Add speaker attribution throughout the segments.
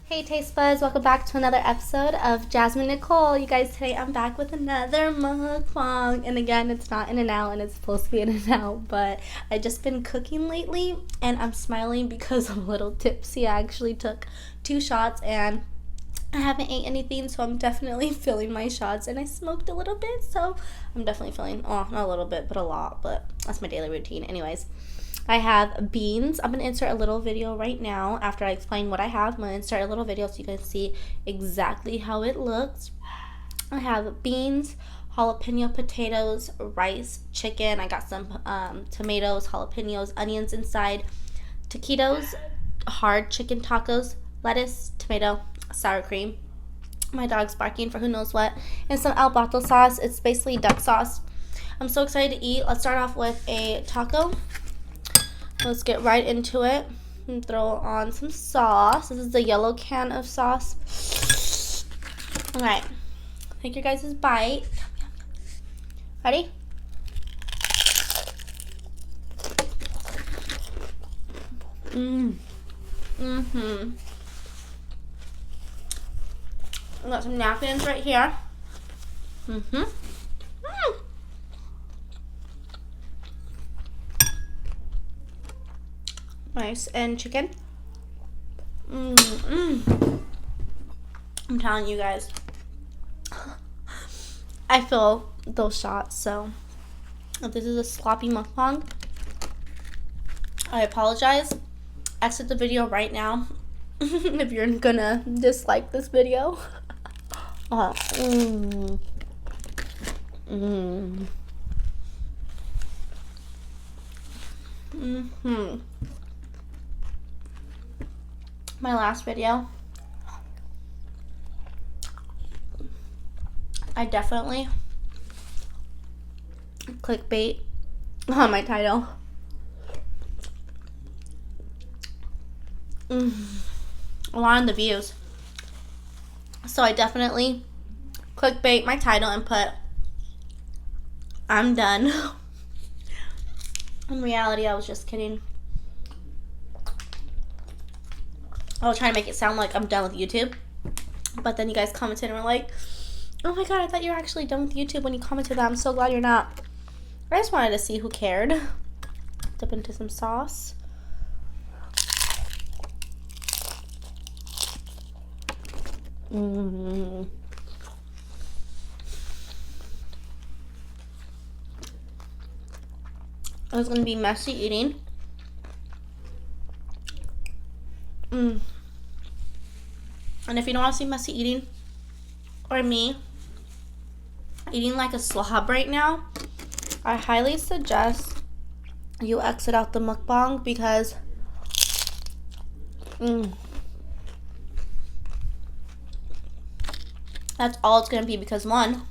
Speaker 1: Hey TasteBuds, welcome back to another episode of Jasmine Nicole. You guys, today I'm back with another mukbang. And again, it's not in and out and it's supposed to be in and out, but I've just been cooking lately and I'm smiling because I'm a little tipsy. I actually took 2 shots and I haven't ate anything, so I'm definitely feeling my shots, and I smoked a little bit, so I'm definitely feeling, not a little bit, but a lot, but that's my daily routine. Anyways, I have beans. I'm going to insert a little video right now after I explain what I have. I'm going to insert a little video so you can see exactly how it looks. I have beans, jalapeno potatoes, rice, chicken. I got some tomatoes, jalapenos, onions inside, taquitos, hard chicken tacos, lettuce, tomato, sour cream. My dog's barking for who knows what. And some al bato sauce. It's basically duck sauce. I'm so excited to eat. Let's start off with a taco. Let's get right into it and throw on some sauce. This is the yellow can of sauce. All right, take your guys' bite. Ready? I got some napkins right here. Rice and chicken. I'm telling you guys, I feel those shots. So if this is a sloppy mukbang, I apologize. Exit the video right now if you're gonna dislike this video. My last video, I definitely clickbait on my title. A lot of the views. So I definitely clickbait my title and put, I'm done. In reality, I was just kidding. I was trying to make it sound like I'm done with YouTube. But then you guys commented and were like, oh my god, I thought you were actually done with YouTube when you commented that. I'm so glad you're not. I just wanted to see who cared. Dip into some sauce. It was going to be messy eating. And if you don't want to see messy eating, or me eating like a slob right now, I highly suggest you exit out the mukbang because that's all it's going to be. Because one,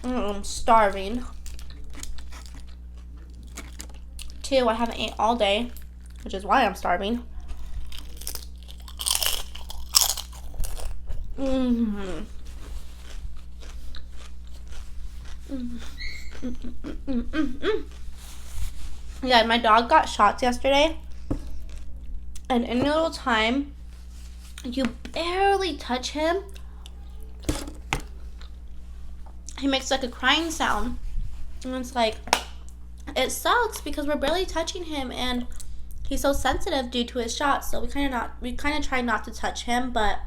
Speaker 1: I'm starving. 2, I haven't ate all day, which is why I'm starving. Yeah, my dog got shots yesterday, and in a little time, you barely touch him, he makes like a crying sound, and it's like, it sucks because we're barely touching him, and he's so sensitive due to his shots. So we kind of try not to touch him, but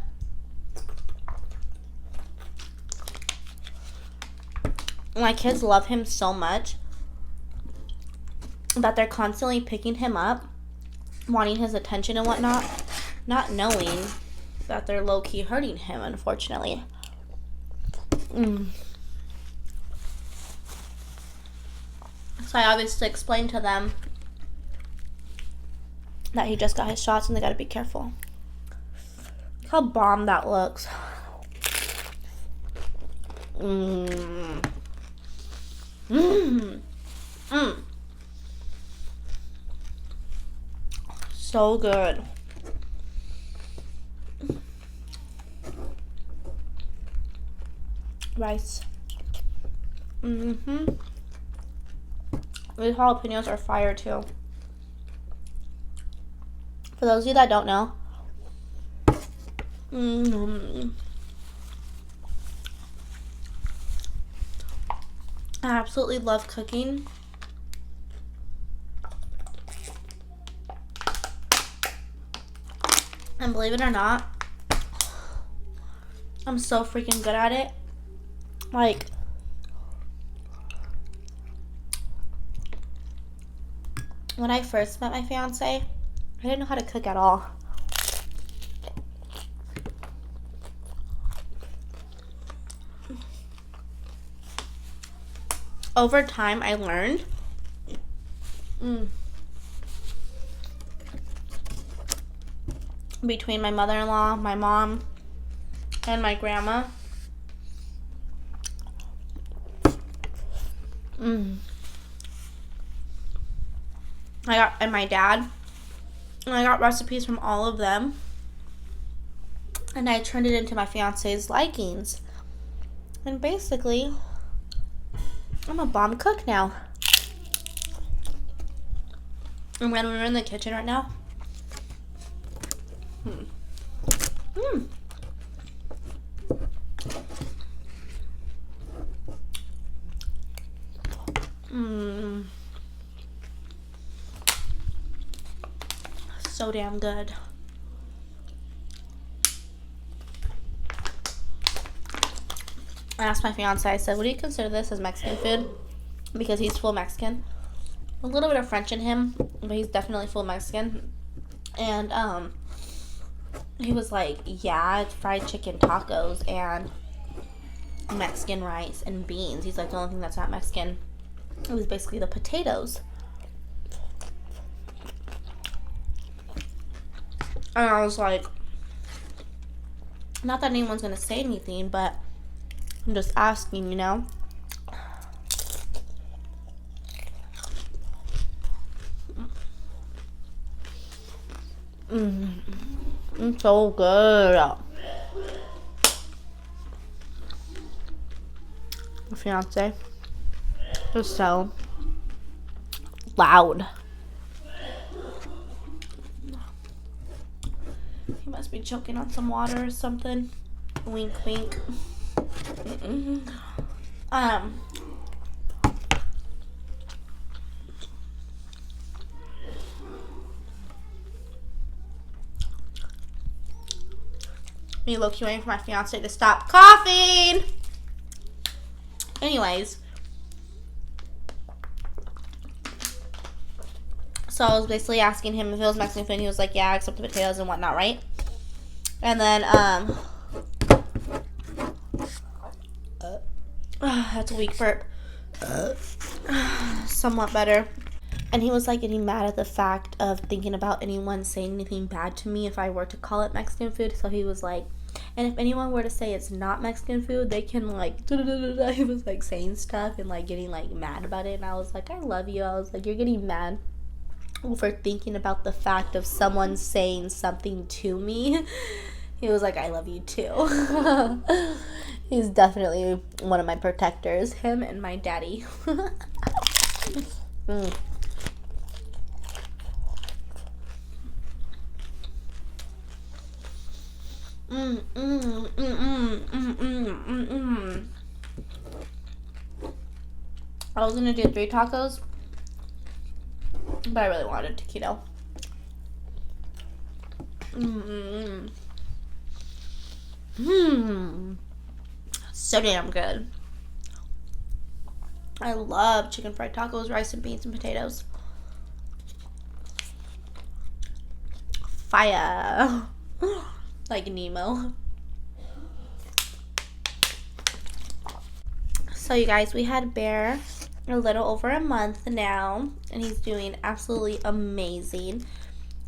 Speaker 1: my kids love him so much that they're constantly picking him up, wanting his attention and whatnot, not knowing that they're low-key hurting him, unfortunately. So I obviously explained to them that he just got his shots and they gotta be careful. Look how bomb that looks. So good. Rice. These jalapenos are fire too. For those of you that don't know, I absolutely love cooking. And believe it or not, I'm so freaking good at it. Like, when I first met my fiance, I didn't know how to cook at all. Over time, I learned. Between my mother-in-law, my mom, and my grandma. And my dad. And I got recipes from all of them. And I turned it into my fiance's likings. And basically, I'm a bomb cook now. And when we're in the kitchen right now. So damn good. I asked my fiance, I said, would you consider this as Mexican food? Because he's full Mexican. A little bit of French in him, but he's definitely full Mexican. And he was like, yeah, it's fried chicken tacos and Mexican rice and beans. He's like, the only thing that's not Mexican, it was basically the potatoes. And I was like, not that anyone's gonna say anything, but I'm just asking, you know? It's so good. My fiance is so loud. He must be choking on some water or something. Wink, wink. Me low-key waiting for my fiance to stop coughing. Anyways, so I was basically asking him if it was Mexican food, and he was like, yeah, except the potatoes and whatnot, right? And then, that's a weak burp. Somewhat better. And he was like getting mad at the fact of thinking about anyone saying anything bad to me if I were to call it Mexican food. So he was like, and if anyone were to say it's not Mexican food, they can like, he was like saying stuff and like getting like mad about it. And I was like, I love you. I was like, you're getting mad over thinking about the fact of someone saying something to me. He was like, I love you too. He's definitely one of my protectors, him and my daddy. I was gonna do 3 tacos, but I really wanted taquito. So damn good. I love chicken fried tacos, rice and beans and potatoes. Fire. Like Nemo. So you guys, we had Bear a little over a month now, and he's doing absolutely amazing.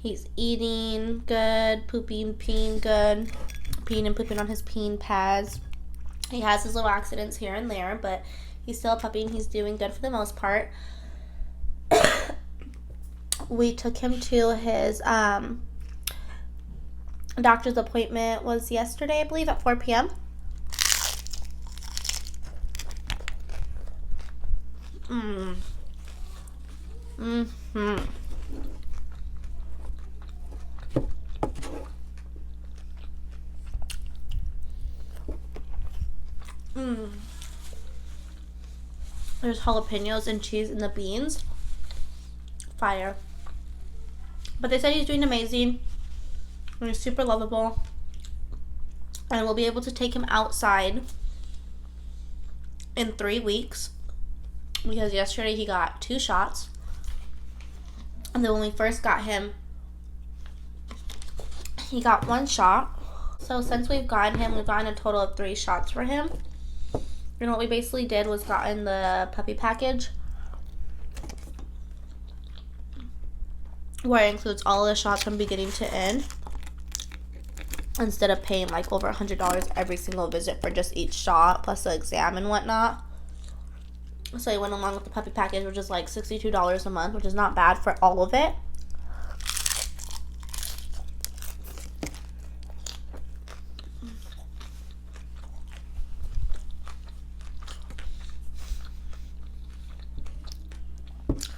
Speaker 1: He's eating good, pooping, peeing good, peeing and pooping on his peeing pads. He has his little accidents here and there, but he's still a puppy and he's doing good for the most part. We took him to his doctor's appointment was yesterday, I believe, at 4 p.m. There's jalapenos and cheese in the beans. Fire. But they said he's doing amazing. And he's super lovable. And we'll be able to take him outside in 3 weeks. Because yesterday he got 2 shots. And then when we first got him, he got 1 shot. So since we've gotten him, we've gotten a total of 3 shots for him. And what we basically did was gotten the puppy package, where it includes all the shots from beginning to end, instead of paying like over $100 every single visit for just each shot, plus the exam and whatnot. So he went along with the puppy package, which is like $62 a month, which is not bad for all of it.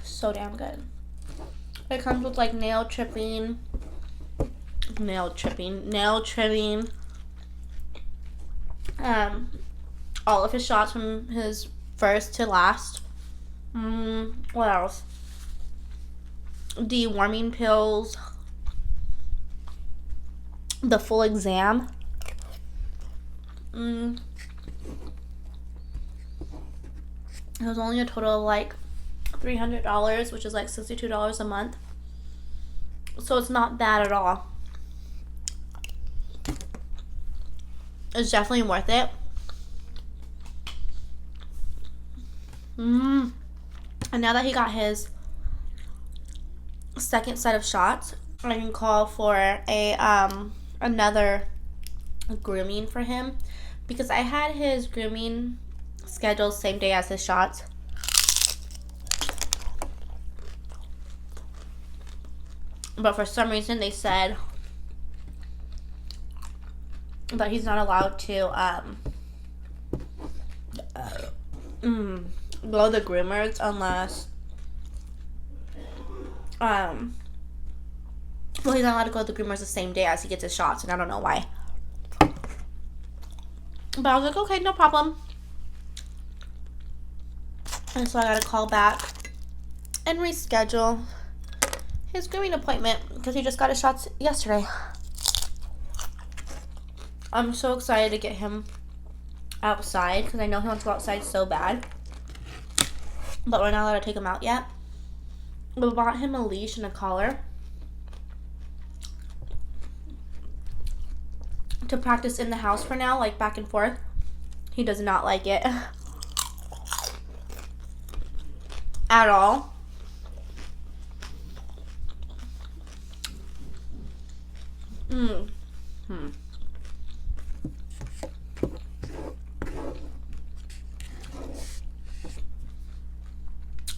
Speaker 1: So damn good. It comes with like nail trimming, all of his shots from his first to last. What else? Deworming pills, the full exam. It was only a total of like $300, which is like $62 a month. So it's not bad at all. It's definitely worth it. And now that he got his second set of shots, I can call for a another grooming for him, because I had his grooming scheduled same day as his shots. But for some reason they said that he's not allowed to go to the groomers unless well, he's not allowed to go to the groomers the same day as he gets his shots, and I don't know why. But I was like, okay, no problem. And so I gotta call back and reschedule his grooming appointment because he just got his shots yesterday. I'm so excited to get him outside because I know he wants to go outside so bad. But we're not allowed to take him out yet. We bought him a leash and a collar to practice in the house for now, like back and forth. He does not like it at all.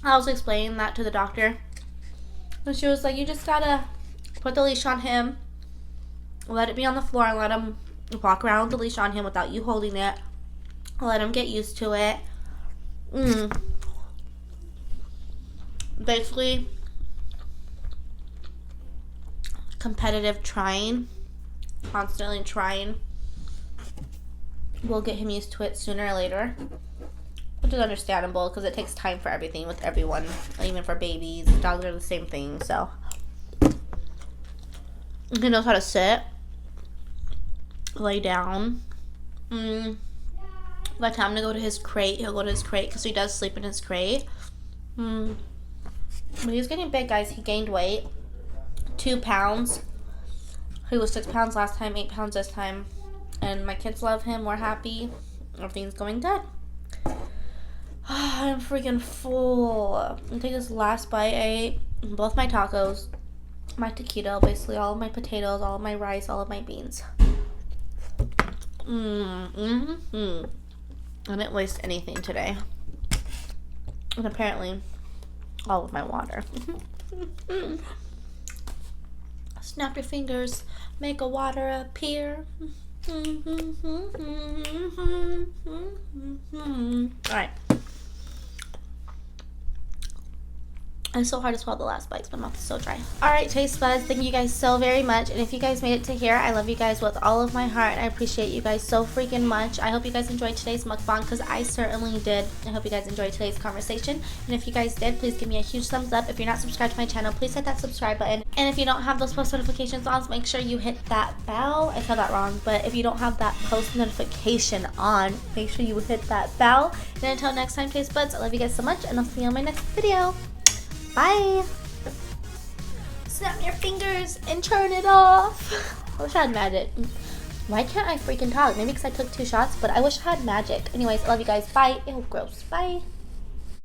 Speaker 1: I was explaining that to the doctor, and she was like, you just gotta put the leash on him, let it be on the floor, and let him walk around with the leash on him without you holding it. Let him get used to it. Basically, competitive trying, constantly trying, will get him used to it sooner or later, which is understandable because it takes time for everything with everyone, even for babies. Dogs are the same thing. So he knows how to sit, lay down. By the time to go to his crate, he'll go to his crate because he does sleep in his crate. But he's getting big, guys. He gained weight, 2 pounds. He was 6 pounds last time, 8 pounds this time. And my kids love him. We're happy. Everything's going good. I'm freaking full. I'm gonna take this last bite. I ate both my tacos, my taquito, basically all of my potatoes, all of my rice, all of my beans. I didn't waste anything today. And apparently, all of my water. Snap your fingers, make a water appear. Alright. It's so hard to swallow the last bites. My mouth is so dry. Alright, taste buds, thank you guys so very much. And if you guys made it to here, I love you guys with all of my heart. And I appreciate you guys so freaking much. I hope you guys enjoyed today's mukbang because I certainly did. I hope you guys enjoyed today's conversation. And if you guys did, please give me a huge thumbs up. If you're not subscribed to my channel, please hit that subscribe button. And if you don't have those post notifications on, make sure you hit that bell. I said that wrong, but if you don't have that post notification on, make sure you hit that bell. And until next time, taste buds, I love you guys so much, and I'll see you on my next video. Bye. Snap your fingers and turn it off. I wish I had magic. Why can't I freaking talk? Maybe because I took 2 shots, but I wish I had magic. Anyways, I love you guys. Bye. Ew, gross. Bye.